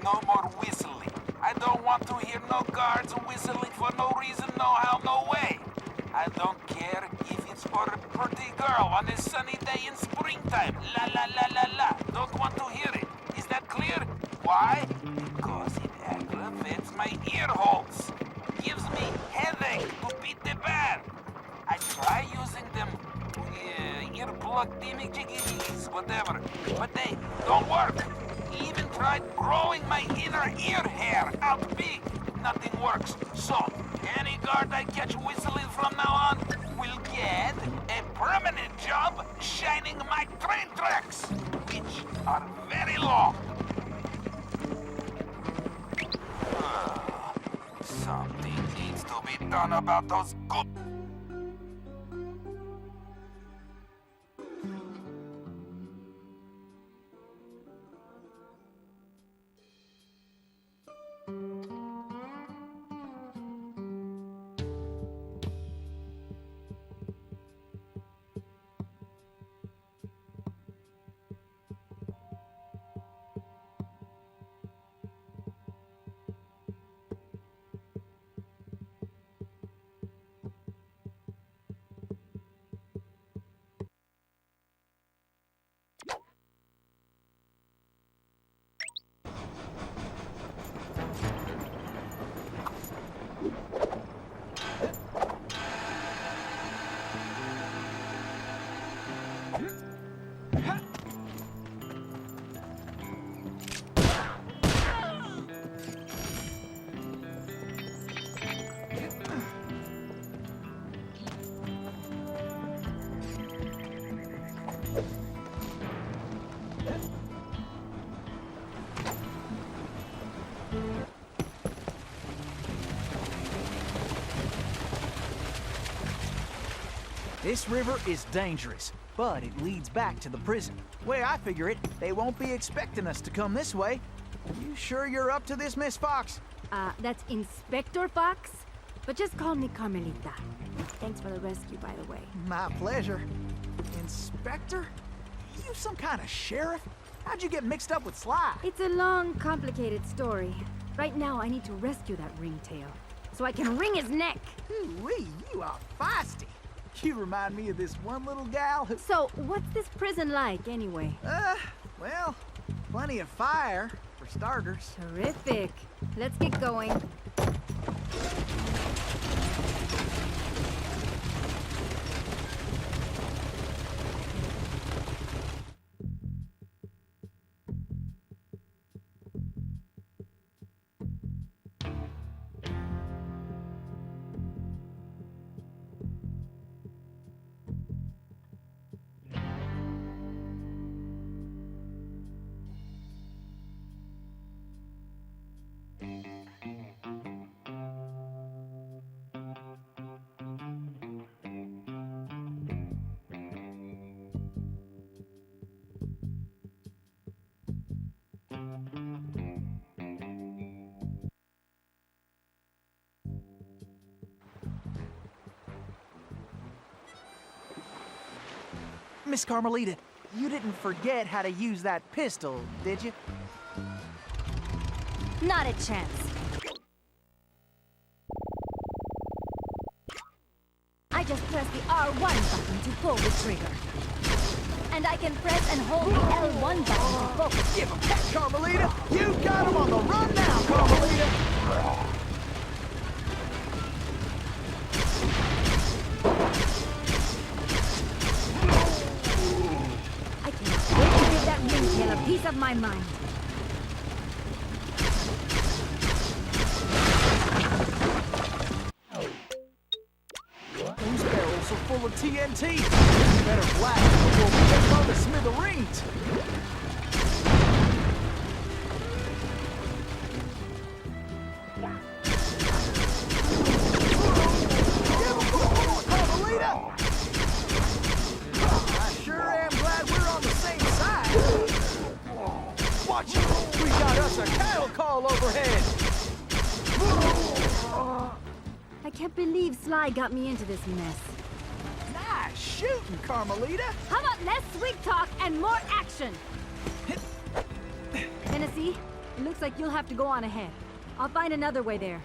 no more whistling. I don't want to hear no guards whistling for no reason, no how, no way. I don't care if it's for a pretty girl on a sunny day in springtime. La la la la la. Don't want to hear it. Is that clear? Why? Because it aggravates my ear holes. Gives me headache to beat the band. I try using them earplug thingy-jiggies, whatever, but they don't work. Even tried growing my inner ear hair out big. Nothing works. So, any guard I catch whistling from now on will get a permanent job shining my train tracks, which are very long. Something needs to be done about those good... This river is dangerous, but it leads back to the prison. Way I figure it, they won't be expecting us to come this way. You sure you're up to this, Miss Fox? That's Inspector Fox, but just call me Carmelita. Thanks for the rescue, by the way. My pleasure. Inspector? You some kind of sheriff? How'd you get mixed up with Sly? It's a long, complicated story. Right now, I need to rescue that ringtail, so I can wring his neck. Ooh-wee, you are feisty. You remind me of this one little gal who... So, what's this prison like, anyway? Well, plenty of fire, for starters. Terrific. Let's get going. Miss Carmelita, you didn't forget how to use that pistol, did you? Not a chance. I just press the R1 button to pull the trigger. And I can press and hold the L1 button to focus. Give him that, Carmelita! You got him on the run now, Carmelita! I can't wait to give that ringtail a piece of my mind. Those barrels are full of TNT. Better blast them before we get on the smithereens. Carmelita! I sure am glad we're on the same side. Watch it! We got us a cattle call overhead. I can't believe Sly got me into this mess. Nice shooting, Carmelita. How about less sweet talk and more action? Tennessee, It looks like you'll have to go on ahead. I'll find another way there.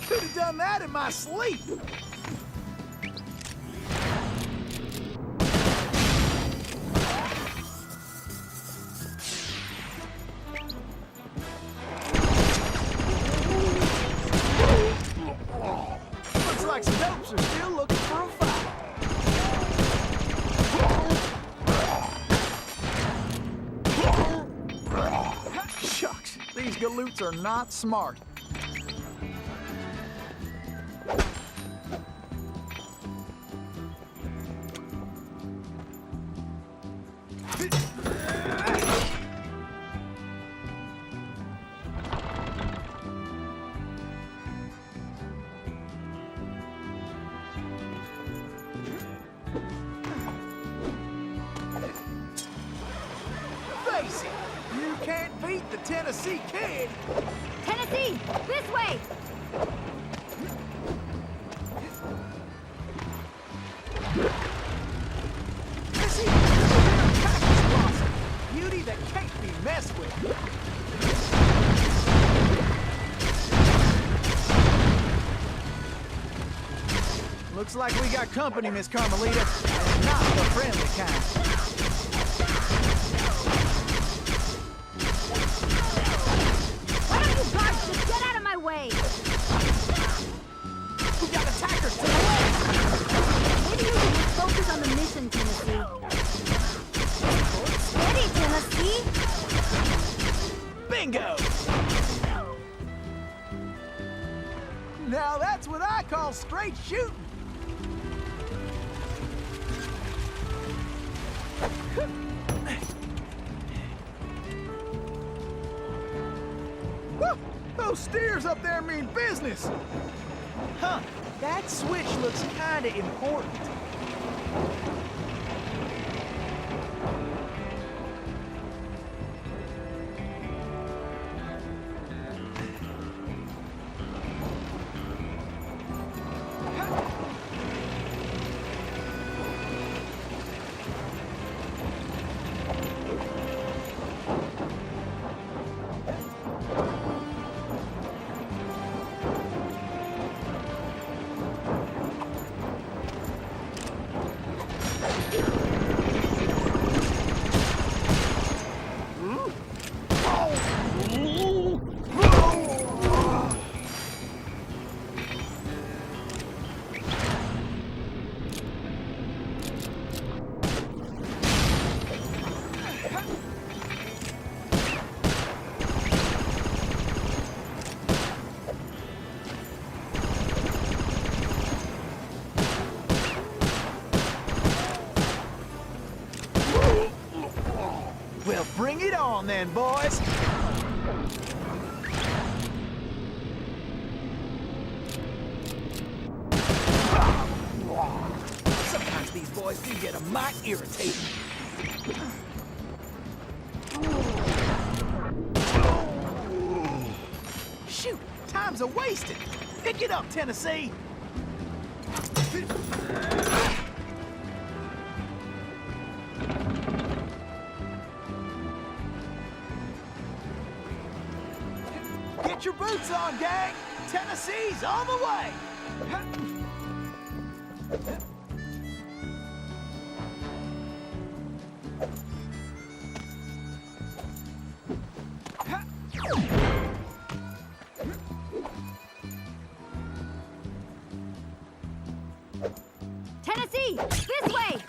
Could have done that in my sleep. Looks like some dopes are still looking for a fight. Shucks, these galoots are not smart. Face it, you can't beat the Tennessee Kid. Tennessee! This way! This is a cactus blossom. Beauty that can't be messed with. Looks like we got company, Miss Carmelita, and not the friendly kind. Why don't you guards just get out of my way? We got attackers to the left. Maybe you should just focus on the mission, Tennessee. Steady, Tennessee! Bingo! Now that's what I call straight shooting. Woo! Those steers up there mean business. Huh, that switch looks kinda important. Well, bring it on then, boys. Sometimes these boys do get a mite irritating. Shoot, time's a wasted. Pick it up, Tennessee. Get your boots on, gang! Tennessee's on the way! Tennessee! This way!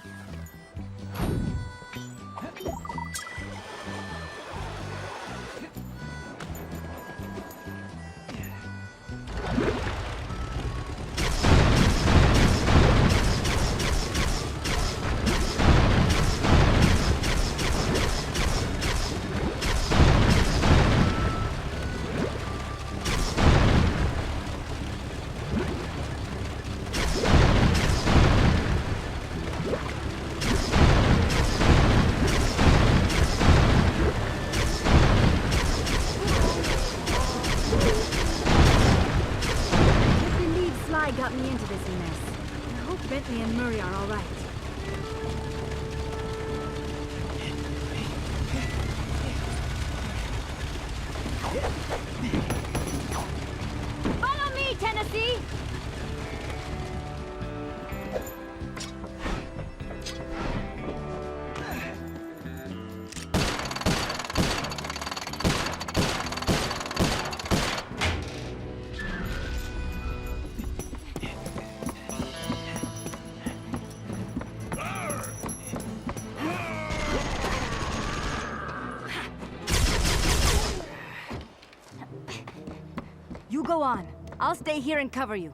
got me into this mess. I hope Bentley and Murray are all right. Follow me, Tennessee! You go on. I'll stay here and cover you.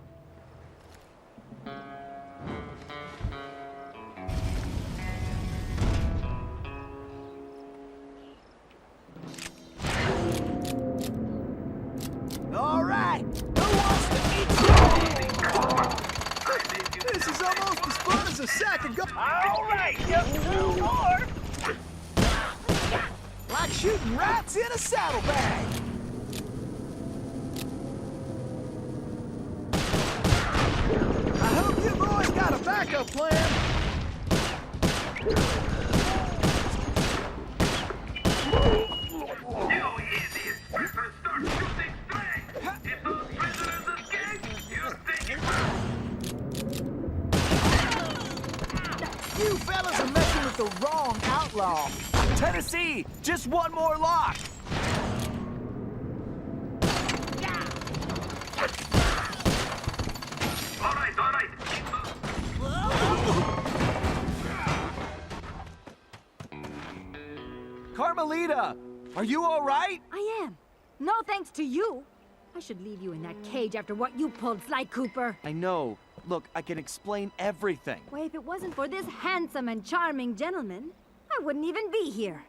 All right, who wants to eat some? This is almost as fun as a sack of All right, just 2 more. like shooting rats in a saddlebag. I hope you boys got a backup plan. You idiots! Better start shooting straight! If those prisoners escape, you take it back! You fellas are messing with the wrong outlaw. Tennessee, just one more lock. All right, all right. Carmelita, are you all right? I am. No thanks to you. I should leave you in that cage after what you pulled, Sly Cooper. I know. Look, I can explain everything. Why, if it wasn't for this handsome and charming gentleman, I wouldn't even be here.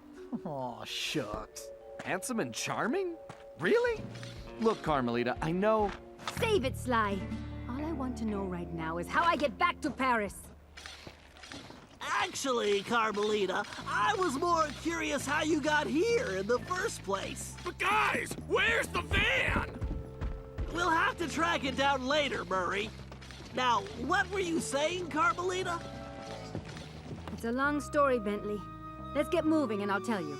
Aw, shucks. Handsome and charming? Really? Look, Carmelita, I know. Save it, Sly. All I want to know right now is how I get back to Paris. Actually, Carmelita, I was more curious how you got here in the first place. But guys, where's the van? We'll have to track it down later, Murray. Now, what were you saying, Carmelita? It's a long story, Bentley. Let's get moving and I'll tell you.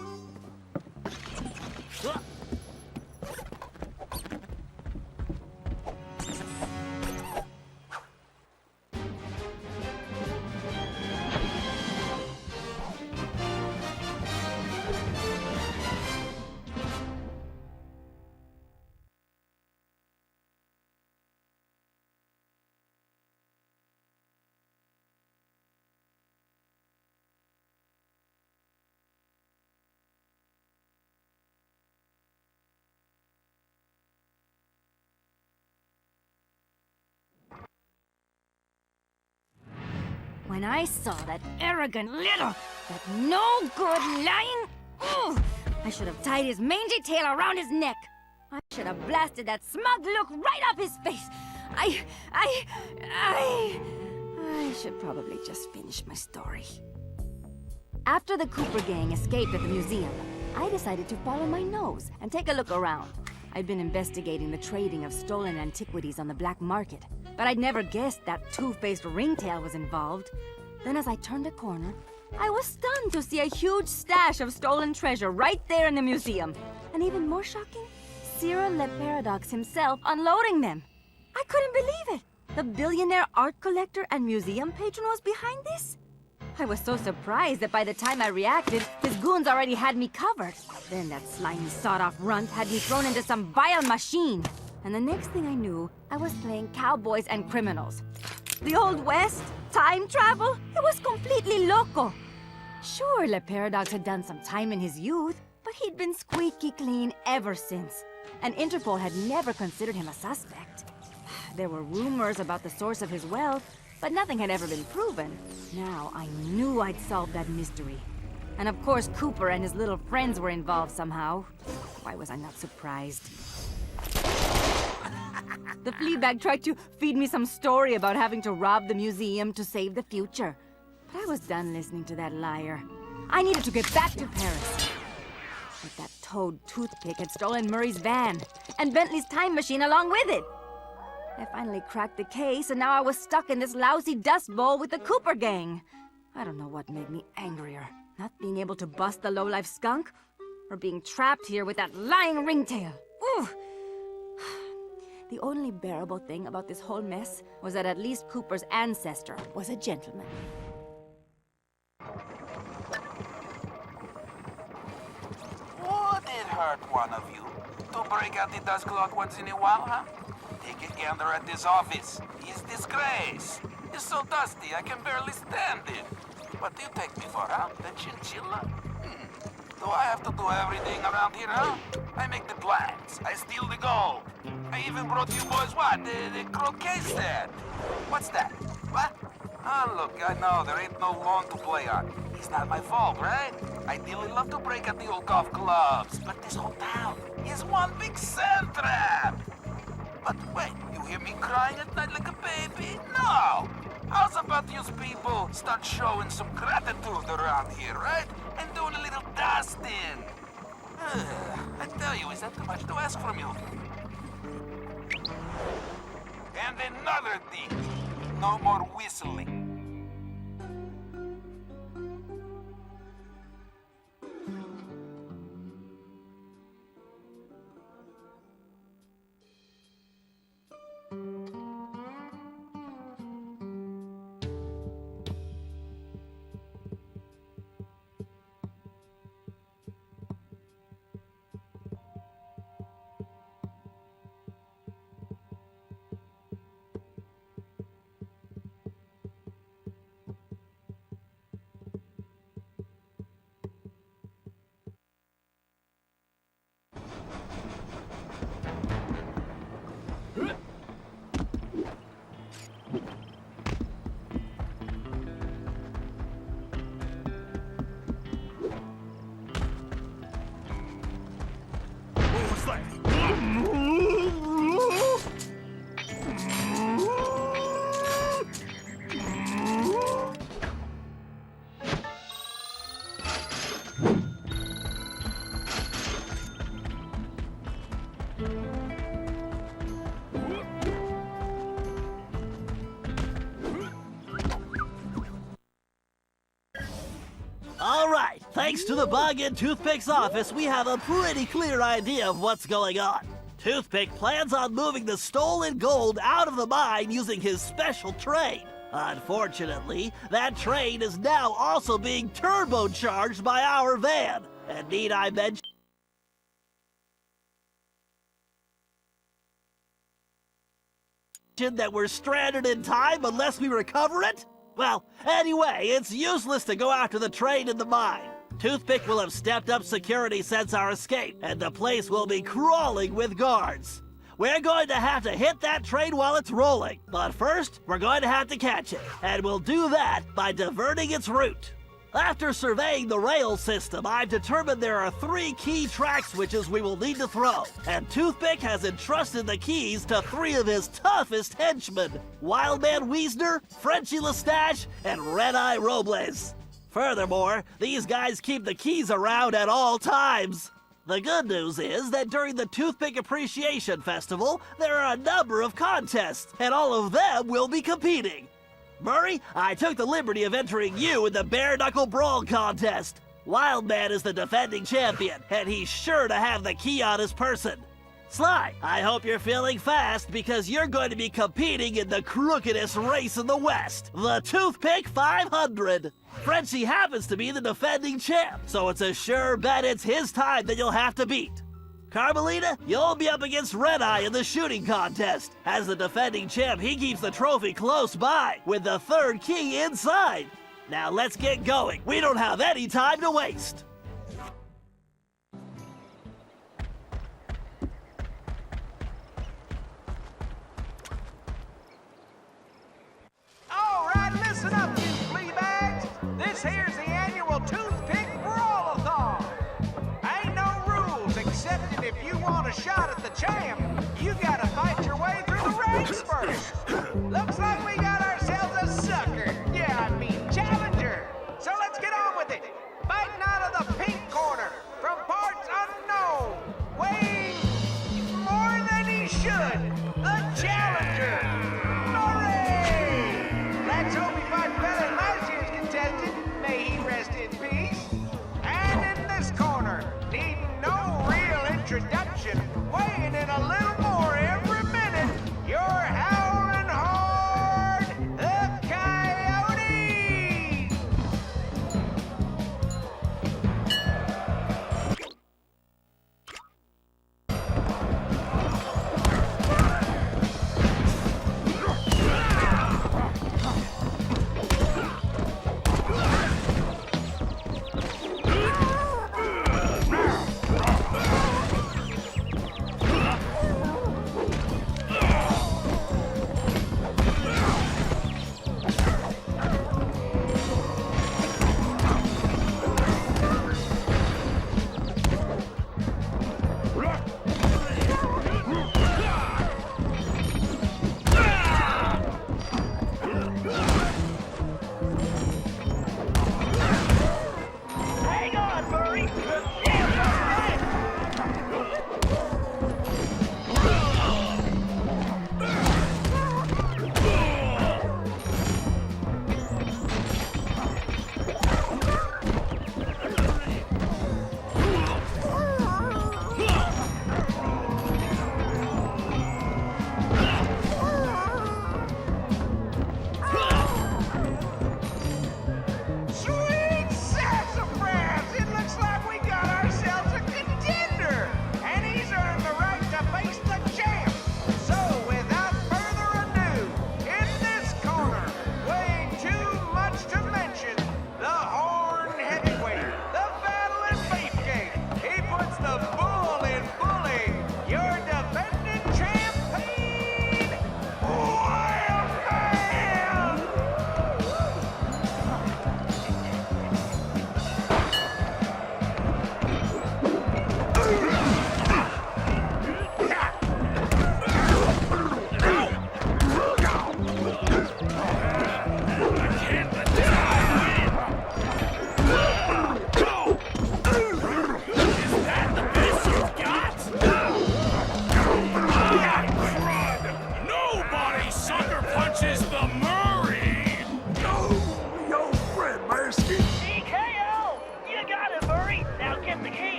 When I saw that arrogant little, that no-good lying... Ugh, I should have tied his mangy tail around his neck. I should have blasted that smug look right off his face. I should probably just finish my story. After the Cooper gang escaped at the museum, I decided to follow my nose and take a look around. I'd been investigating the trading of stolen antiquities on the black market, but I'd never guessed that two-faced ringtail was involved. Then as I turned a corner, I was stunned to see a huge stash of stolen treasure right there in the museum. And even more shocking, Cyril Le Paradox himself unloading them. I couldn't believe it. The billionaire art collector and museum patron was behind this? I was so surprised that by the time I reacted, his goons already had me covered. Then that slimy sawed-off runt had me thrown into some vile machine. And the next thing I knew, I was playing cowboys and criminals. The Old West? Time travel? It was completely loco. Sure, Le Paradox had done some time in his youth, but he'd been squeaky clean ever since. And Interpol had never considered him a suspect. There were rumors about the source of his wealth, but nothing had ever been proven. Now I knew I'd solved that mystery. And of course Cooper and his little friends were involved somehow. Why was I not surprised? The Fleabag tried to feed me some story about having to rob the museum to save the future. But I was done listening to that liar. I needed to get back to Paris. But that toad toothpick had stolen Murray's van, and Bentley's time machine along with it. I finally cracked the case, and now I was stuck in this lousy dust bowl with the Cooper gang. I don't know what made me angrier. Not being able to bust the lowlife skunk, or being trapped here with that lying ringtail. Ooh! The only bearable thing about this whole mess was that at least Cooper's ancestor was a gentleman. Would it hurt one of you to break out the dust clock once in a while, huh? Take a gander at this office. It's disgrace. It's so dusty I can barely stand it. What do you take me for, huh? The chinchilla? Do I have to do everything around here, huh? I make the plans. I steal the gold. I even brought you boys what? The croquet set. What's that? What? Oh, look, I know there ain't no lawn to play on. It's not my fault, right? I dearly love to break out the old golf clubs, but this whole town is one big sand trap. But wait, you hear me crying at night like a baby? No! How's about you people start showing some gratitude around here, right? And doing a little dusting. I tell you, is that too much to ask from you? And another thing, no more whistling. All right, thanks to the bug in Toothpick's office, we have a pretty clear idea of what's going on. Toothpick plans on moving the stolen gold out of the mine using his special train. Unfortunately, that train is now also being turbocharged by our van. And need I mention that we're stranded in time unless we recover it? Well, anyway, it's useless to go after the train in the mine. Toothpick will have stepped up security since our escape, and the place will be crawling with guards. We're going to have to hit that train while it's rolling, but first, we're going to have to catch it, and we'll do that by diverting its route. After surveying the rail system, I've determined there are 3 key track switches we will need to throw, and Toothpick has entrusted the keys to 3 of his toughest henchmen, Wildman Wiesner, Frenchie Lestage, and Red-Eye Robles. Furthermore, these guys keep the keys around at all times. The good news is that during the Toothpick Appreciation Festival, there are a number of contests, and all of them will be competing. Murray, I took the liberty of entering you in the Bare Knuckle Brawl contest. Wildman is the defending champion, and he's sure to have the key on his person. Sly, I hope you're feeling fast because you're going to be competing in the crookedest race in the West, the Toothpick 500. Frenchie happens to be the defending champ, so it's a sure bet it's his time that you'll have to beat. Carmelita, you'll be up against Red-Eye in the shooting contest. As the defending champ, he keeps the trophy close by, with the 3rd key inside. Now let's get going. We don't have any time to waste. All right, listen up, you flea bags. This here's the annual Toothpick Brawl-a-thon. Ain't no rules except that if you want a shot at the champ, you gotta fight your way through the ranks first. Looks like we got ourselves a sucker. Yeah, I mean challenger. So let's get on with it. Fighting out of the pink corner from parts unknown. Weighing more than he should. The challenger.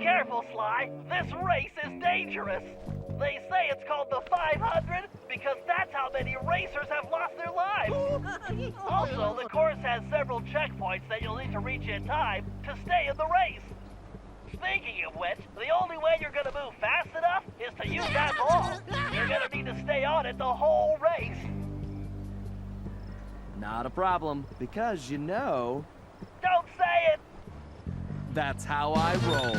careful, Sly. This race is dangerous. They say it's called the 500 because that's how many racers have lost their lives. Also, the course has several checkpoints that you'll need to reach in time to stay in the race. Speaking of which, the only way you're gonna move fast enough is to use that ball. You're gonna need to stay on it the whole race. Not a problem, because you know, Don't say it! that's how I roll.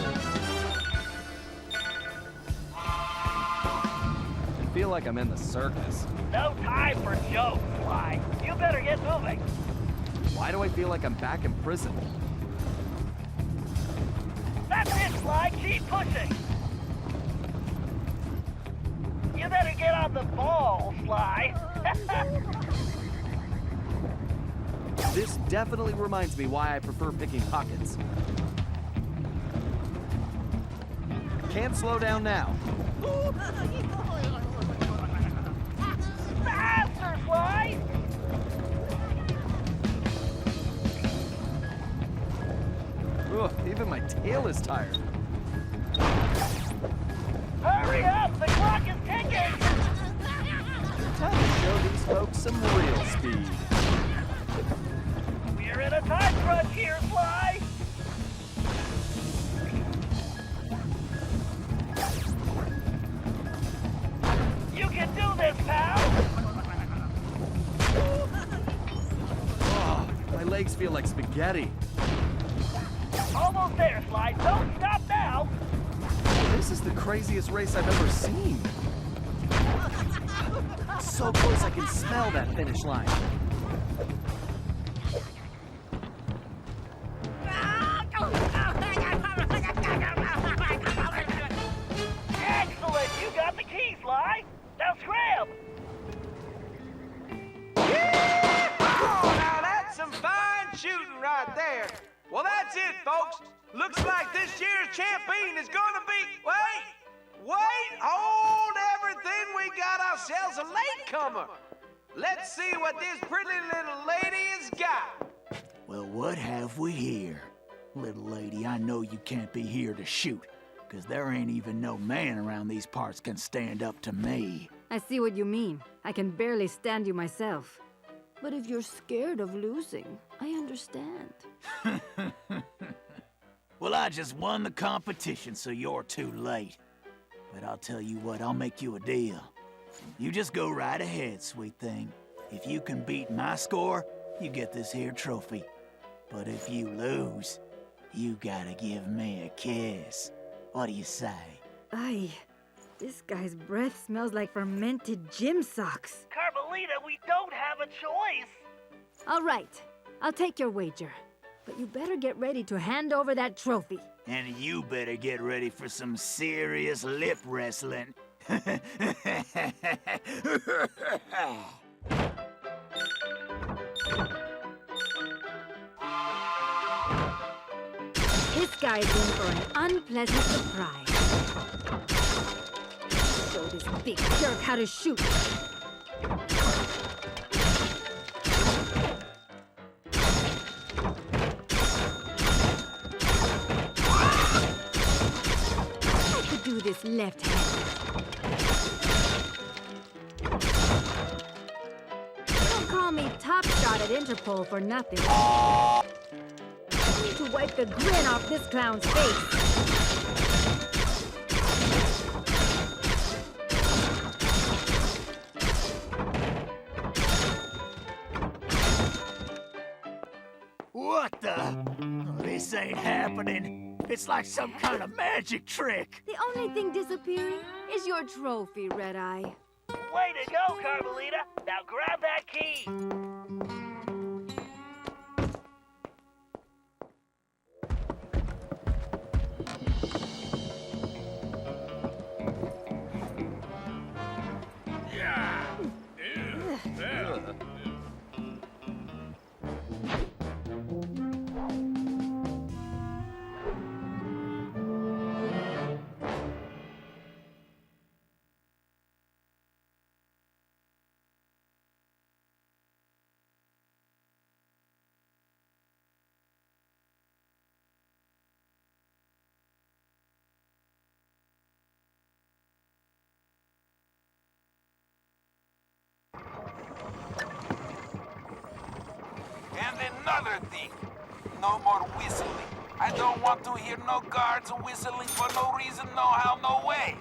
I feel like I'm in the circus. No time for jokes, Sly. You better get moving. Why do I feel like I'm back in prison? That's it, Sly. Keep pushing. You better get on the ball, Sly. This definitely reminds me why I prefer picking pockets. Can't slow down now. Faster, Sly! Ugh, even my tail is tired. Hurry up! The clock is ticking! Time to show these folks some real speed. We're in a time crunch here, Sly! You can do this, pal! Oh, my legs feel like spaghetti. Almost there, Sly. Don't stop now! This is the craziest race I've ever seen. So close I can smell that finish line. Excellent! You got the key, Sly! Now scram! Oh, now that's some fine shooting right there. Well, that's it, folks. Looks like this year's champion is gonna be... Wait! Hold everything. We got ourselves a latecomer. Let's see what this pretty little lady has got. Well, what have we here? Little lady, I know you can't be here to shoot, because there ain't even no man around these parts can stand up to me. I see what you mean. I can barely stand you myself. But if you're scared of losing, I understand. Well, I just won the competition, so you're too late. But I'll tell you what, I'll make you a deal. You just go right ahead, sweet thing. If you can beat my score, you get this here trophy. But if you lose, you gotta give me a kiss. What do you say? Aye, this guy's breath smells like fermented gym socks. Carmelita, we don't have a choice! All right, I'll take your wager. But you better get ready to hand over that trophy. And you better get ready for some serious lip wrestling. This guy's in for an unpleasant surprise. Show this big jerk how to shoot. I could do this left-handed. Don't call me top shot at Interpol for nothing. I need to wipe the grin off this clown's face. What the? Oh, this ain't happening. It's like some kind of magic trick. The only thing disappearing is your trophy, Red Eye. Way to go, Carmelita! Now grab that key! no more whistling. I don't want to hear no guards whistling for no reason, no how, no way.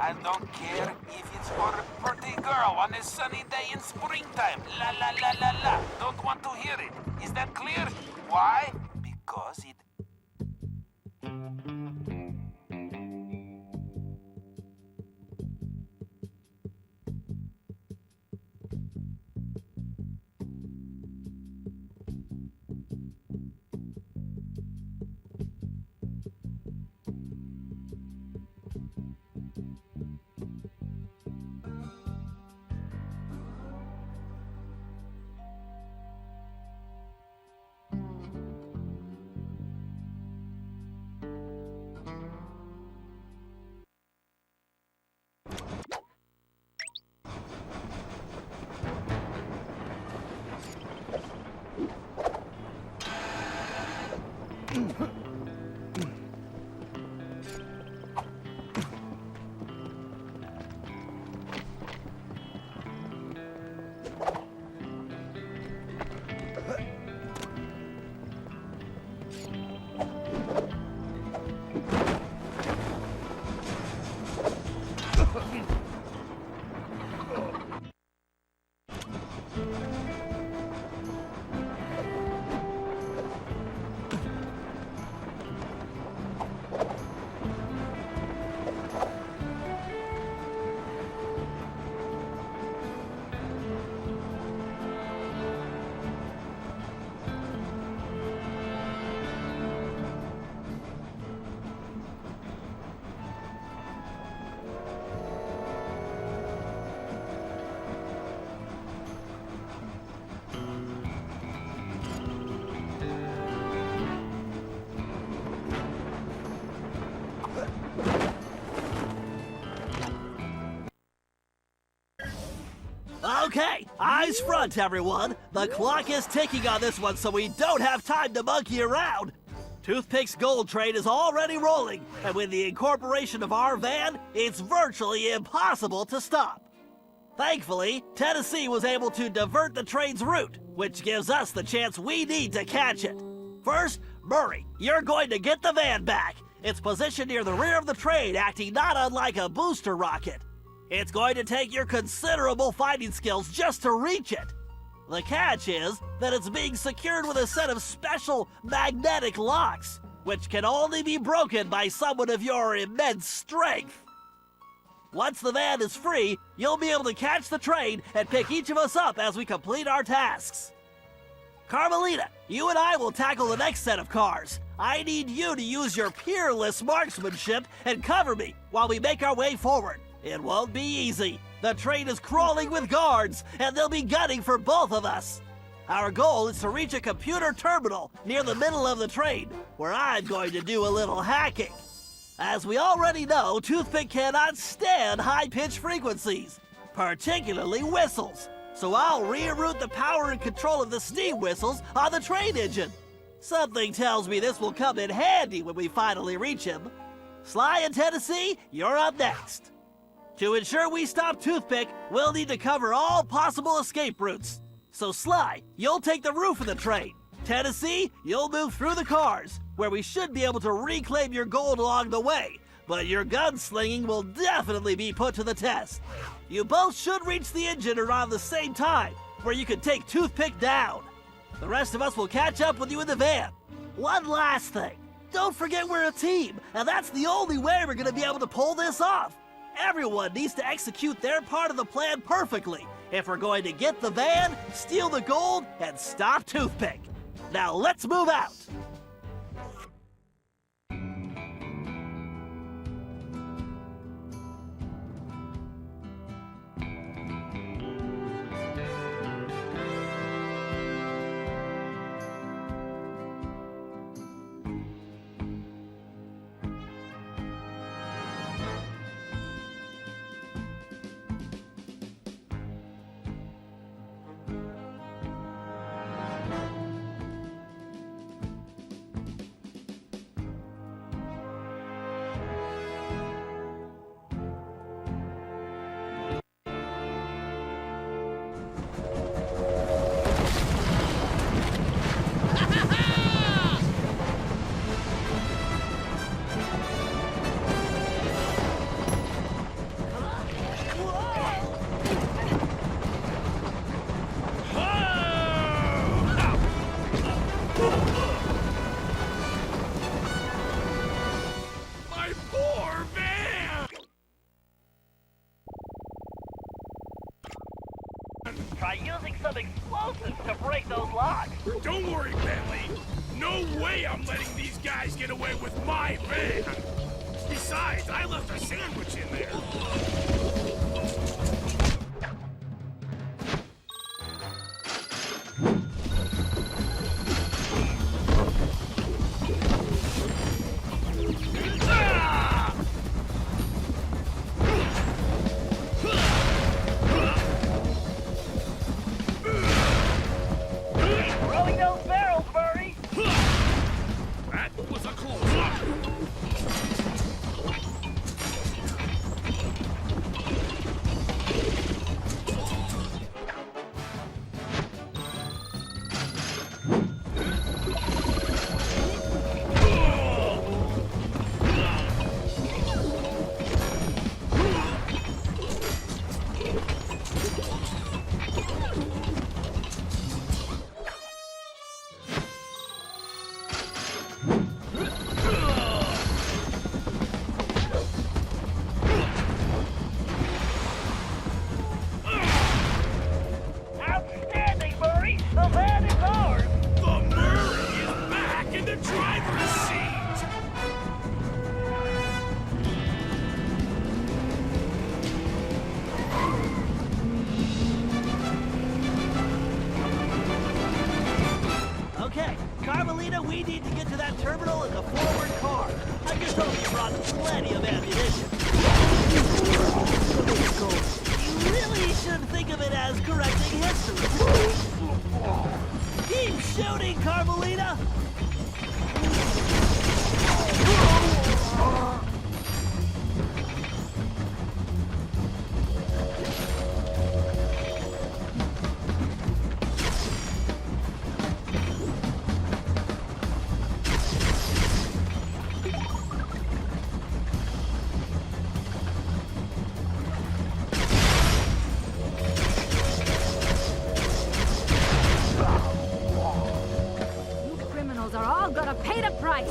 I don't care if it's for a pretty girl on a sunny day in springtime. La la la la la. Don't want to hear it. Is that clear? Why? Because it... Okay, eyes front, everyone. The clock is ticking on this one, so we don't have time to monkey around. Toothpick's gold train is already rolling, and with the incorporation of our van, it's virtually impossible to stop. Thankfully, Tennessee was able to divert the train's route, which gives us the chance we need to catch it. First, Murray, you're going to get the van back. It's positioned near the rear of the train, acting not unlike a booster rocket. It's going to take your considerable fighting skills just to reach it. The catch is that it's being secured with a set of special magnetic locks, which can only be broken by someone of your immense strength. Once the van is free, you'll be able to catch the train and pick each of us up as we complete our tasks. Carmelita, you and I will tackle the next set of cars. I need you to use your peerless marksmanship and cover me while we make our way forward. It won't be easy. The train is crawling with guards, and they'll be gunning for both of us. Our goal is to reach a computer terminal near the middle of the train, where I'm going to do a little hacking. As we already know, Toothpick cannot stand high-pitched frequencies, particularly whistles. So I'll reroute the power and control of the steam whistles on the train engine. Something tells me this will come in handy when we finally reach him. Sly and Tennessee, you're up next. To ensure we stop Toothpick, we'll need to cover all possible escape routes. So Sly, you'll take the roof of the train. Tennessee, you'll move through the cars, where we should be able to reclaim your gold along the way, but your gunslinging will definitely be put to the test. You both should reach the engine around the same time, where you can take Toothpick down. The rest of us will catch up with you in the van. One last thing. Don't forget we're a team, and that's the only way we're going to be able to pull this off. Everyone needs to execute their part of the plan perfectly if we're going to get the van, steal the gold, and stop Toothpick. Now let's move out. try using some explosives to break those locks. Don't worry, Bentley. No way I'm letting these guys get away with my van. Besides, I left a sandwich in there. Throwing those barrels, Murray! That was a close one. Outstanding, Murray! The van is ours! The Murray is back in the driver's seat. Okay, Carmelita, we need to get to that terminal in the forward car. I just hope you brought plenty of ammunition. You really should think of it as correcting history. Keep shooting, Carmelita! You criminals are all gonna pay the price!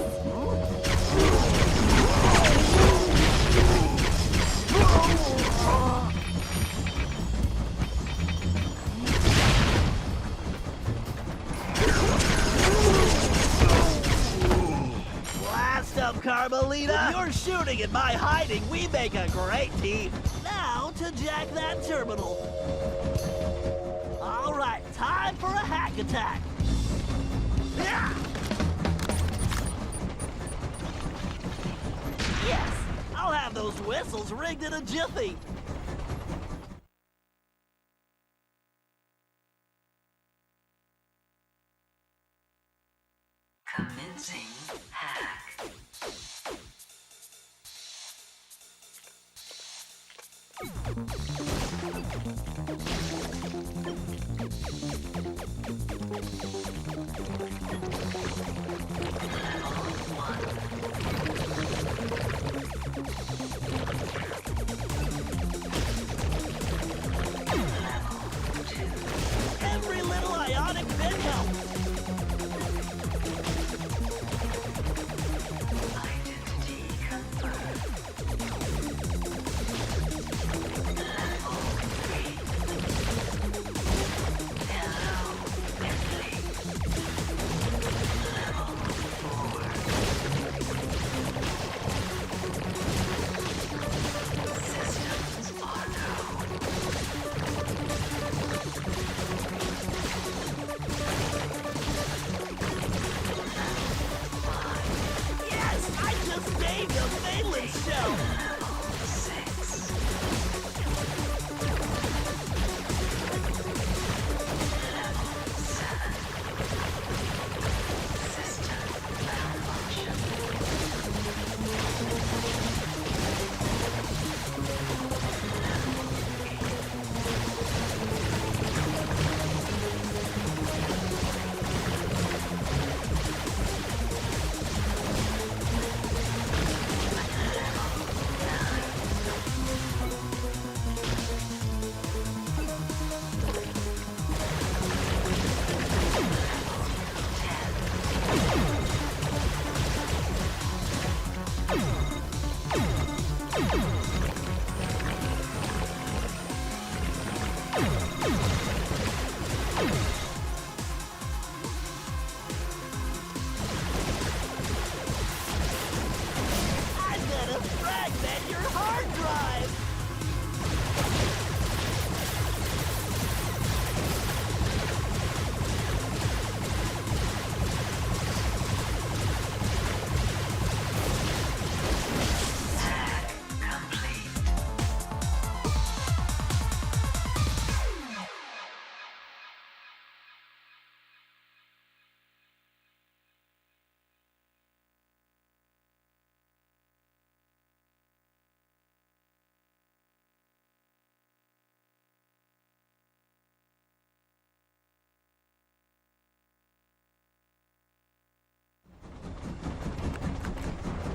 Blast up, Carmelita! When you're shooting and my hiding, we make a great team. Now to jack that terminal. All right, time for a hack attack. Yeah! Yes, I'll have those whistles rigged in a jiffy. Commencing hack. Every little ionic bit helps. Identity confirmed. Level 3. Hello, Bentley. Level 4. Systems are go. Yes, I just named a Phelan's show. Level 6. Level 7. System malfunction. fragment your hard drive!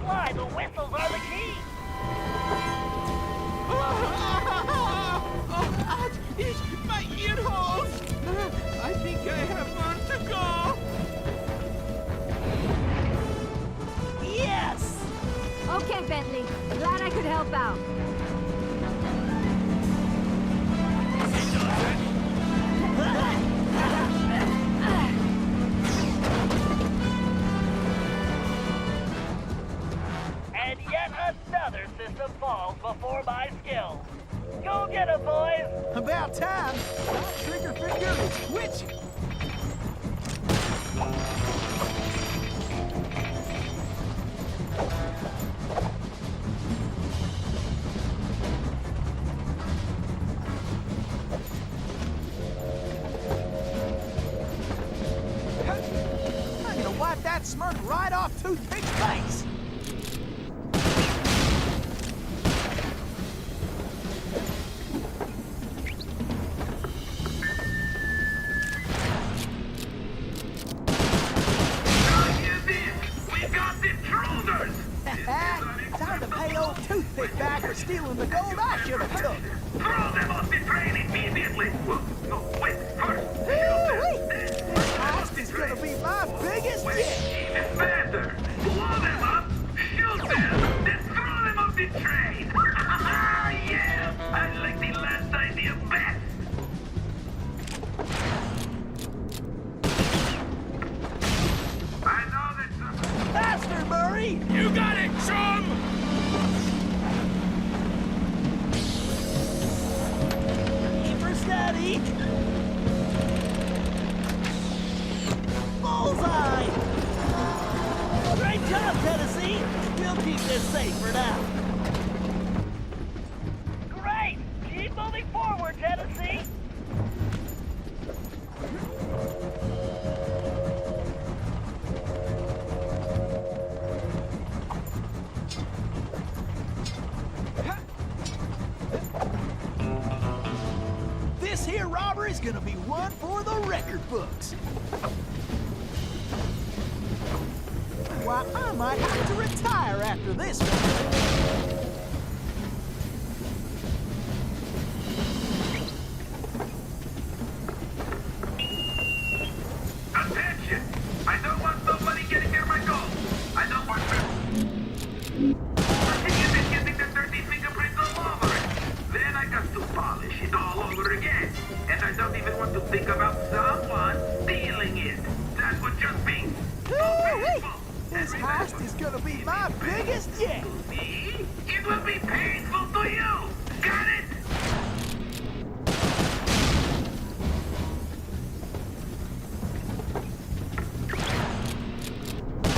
Why, the whistles are the key! Oh, ouch! Itch! My ear holes! I think I have one to go! Yes! Okay, Bentley. Glad I could help out. And yet another system falls before my skills. Go get 'em, boys! About time! My trigger finger is twitching! I'm gonna wipe that smirk right off Toothpick's face! Time to pay old Toothpick back for stealing the gold I should have took! Throw them off the train immediately! No, wait, first, This heist is gonna be my biggest yet! even better! Blow them up, shoot them, then throw them off the train! Yeah! I like the last idea best! I know that some... Faster, Murray! You got it, chum! Keep her steady! Bullseye! Great job, Tennessee! We'll keep this safe for now. Great! Keep moving forward, Tennessee! This here robbery's gonna be one for the record books! Why, I might have to retire after this one! Attention! I don't want nobody getting near my goal! I don't want Nothing is getting the dirty fingerprints all over it! Then I got to polish it all over again! And I don't even want to think about someone stealing it! That would just be... Woo-wee! This heist is gonna be my biggest yet! Me? It will be painful to you! Got it?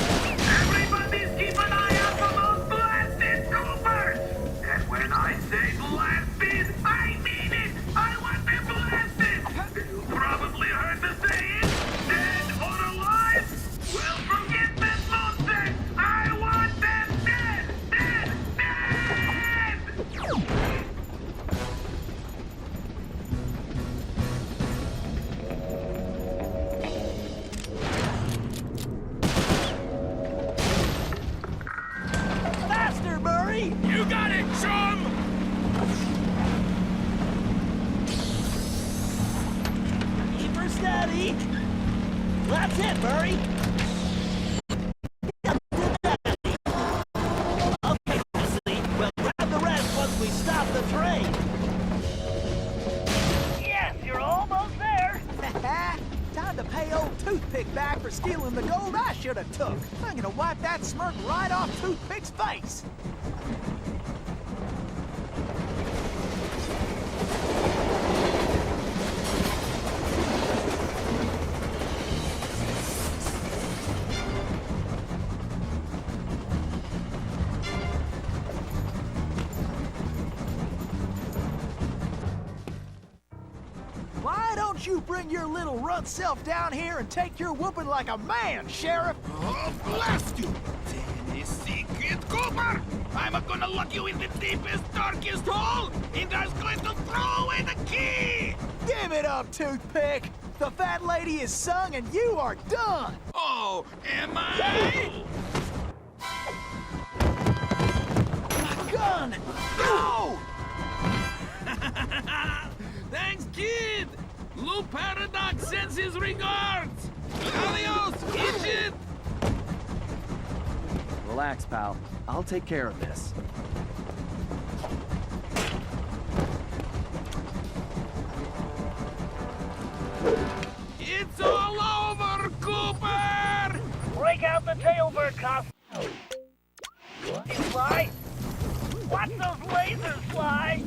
Everybody's keep an eye out for those blasted Coopers! And when I say blasted, I mean it! I want them blasted! You probably heard the saying, dead or alive? Well, forget that nonsense! I want them dead! Dead! Dead! Faster, Murray! You got it, chum! Keep her steady! That's it, Murray! Okay, Tennessee, we'll grab the rest once we stop the train! Yes, you're almost there! Time to pay old Toothpick back for stealing the gold I should have took. I'm gonna wipe that smirk right off Toothpick's face. don't you bring your little runt self down here and take your whooping like a man, Sheriff? Oh, blast you! Tennessee Kid Cooper! I'm gonna lock you in the deepest, darkest hole, and I'm going to throw away the key! Give it up, Toothpick! The fat lady is sung and you are done! Oh, am I? My gun! No! Thanks, kid! Lou Paradox sends his regards! Adios, idiot! Relax, pal. I'll take care of this. It's all over, Cooper! Break out the tailbird costume. Sly? Watch those lasers, Sly!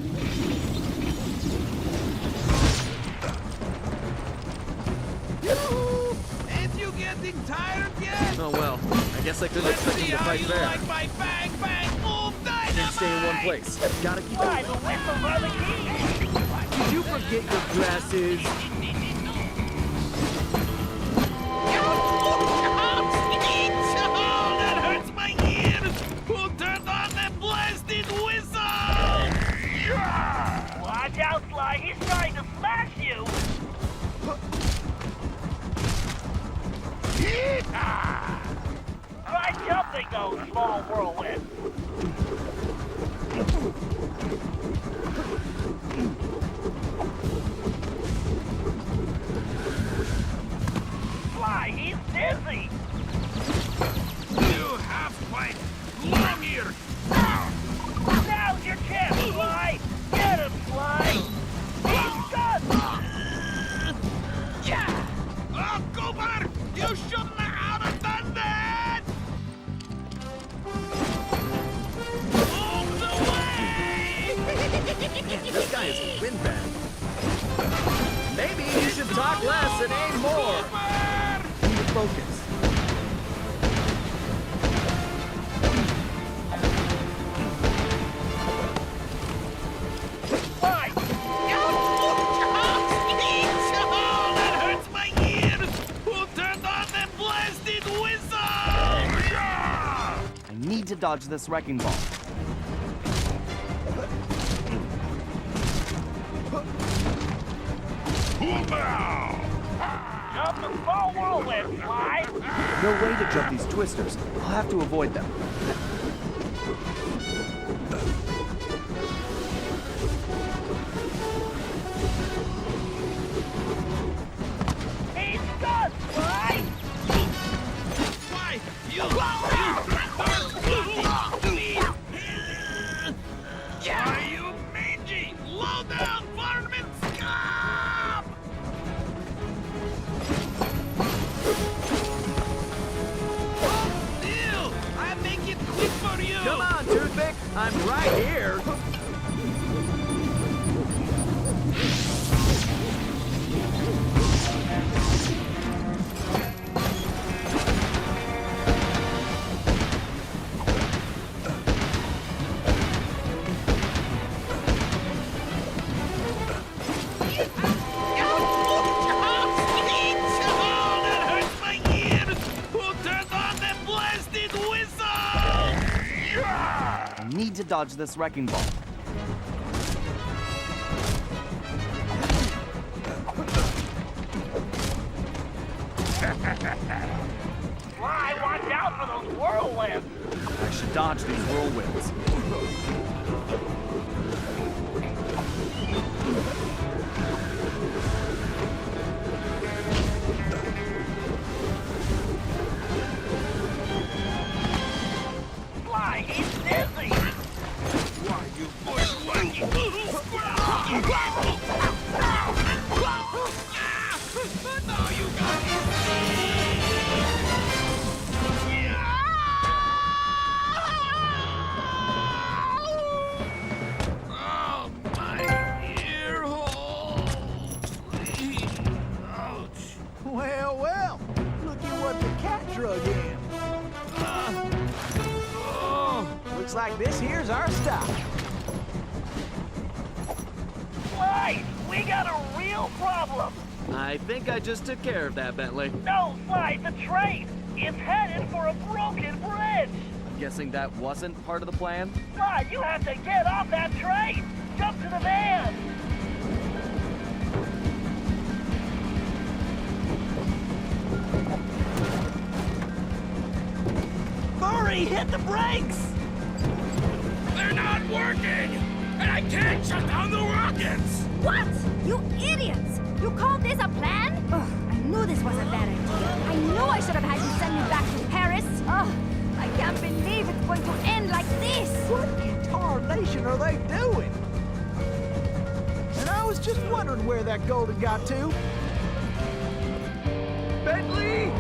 Ain't you getting tired yet? Oh well, I guess I couldn't Let's expect see you to how fight you fair. like my bang bang move dynamite! Can't stay in one place. Gotta keep Sly, it. the whistles are the key! Did you forget your glasses? Oh, that hurts my ears! Who turned on that blasted whistle? Watch out, Sly, he's trying to smash you! Try jumping those small whirlwinds. Sly, he's dizzy! You half-pipe! Long ear! Now's your chance, Sly! Get him, Sly! He's done! Yeah! Oh, Cooper! You shouldn't have done that! Out the way! This guy is windbag. Maybe you should talk less and aim more. Cooper! Need to focus. Sly! Oh, that hurts my ears! Who turned on that blasted whistle? I need to dodge this wrecking ball. Jump the small whirlwind, Sly! No way to jump these twisters. I'll have to avoid them. He's done, Sly! Why, you Are you mangy? Low down, varmint scum! Deal! I make it quick for you! Come on, Toothpick. I'm right here. Oh, that hurts my ears! Who turned on that blasted whistle? I need to dodge this wrecking ball. Sly, watch out for those whirlwinds! I should dodge these whirlwinds. Sly, he's dizzy! Why, you bushwhacking No, you got Oh, my ear hole! Ouch! Well, well, look at what the cat drug in. Looks like this here's our stop. Sly, we got a real problem! I think I just took care of that, Bentley. No, Sly, the train! It's headed for a broken bridge! I'm guessing that wasn't part of the plan? Sly, you have to get off that train! Jump to the van! Murray, hit the brakes! They're not working! And I can't shut down the rockets! What? You idiots! You called this a plan? Ugh, I knew this was a bad idea. I knew I should have had you send me back to Paris. Ugh, I can't believe it's going to end like this. What in tarnation are they doing? And I was just wondering where that golden got to. Bentley!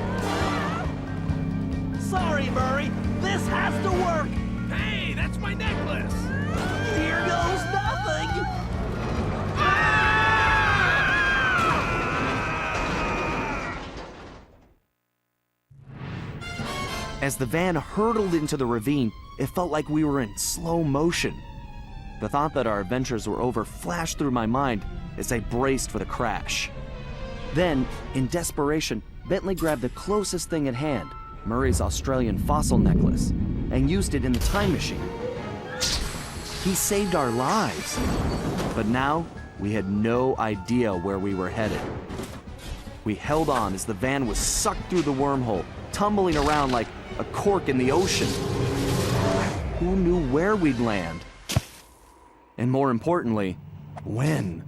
Sorry, Murray. This has to work. Hey, that's my necklace! Here goes nothing. As the van hurtled into the ravine, it felt like we were in slow motion. The thought that our adventures were over flashed through my mind as I braced for the crash. Then, in desperation, Bentley grabbed the closest thing at hand, Murray's Australian fossil necklace, and used it in the time machine. He saved our lives. But now, we had no idea where we were headed. We held on as the van was sucked through the wormhole, tumbling around like a cork in the ocean. Who knew where we'd land? And more importantly, when?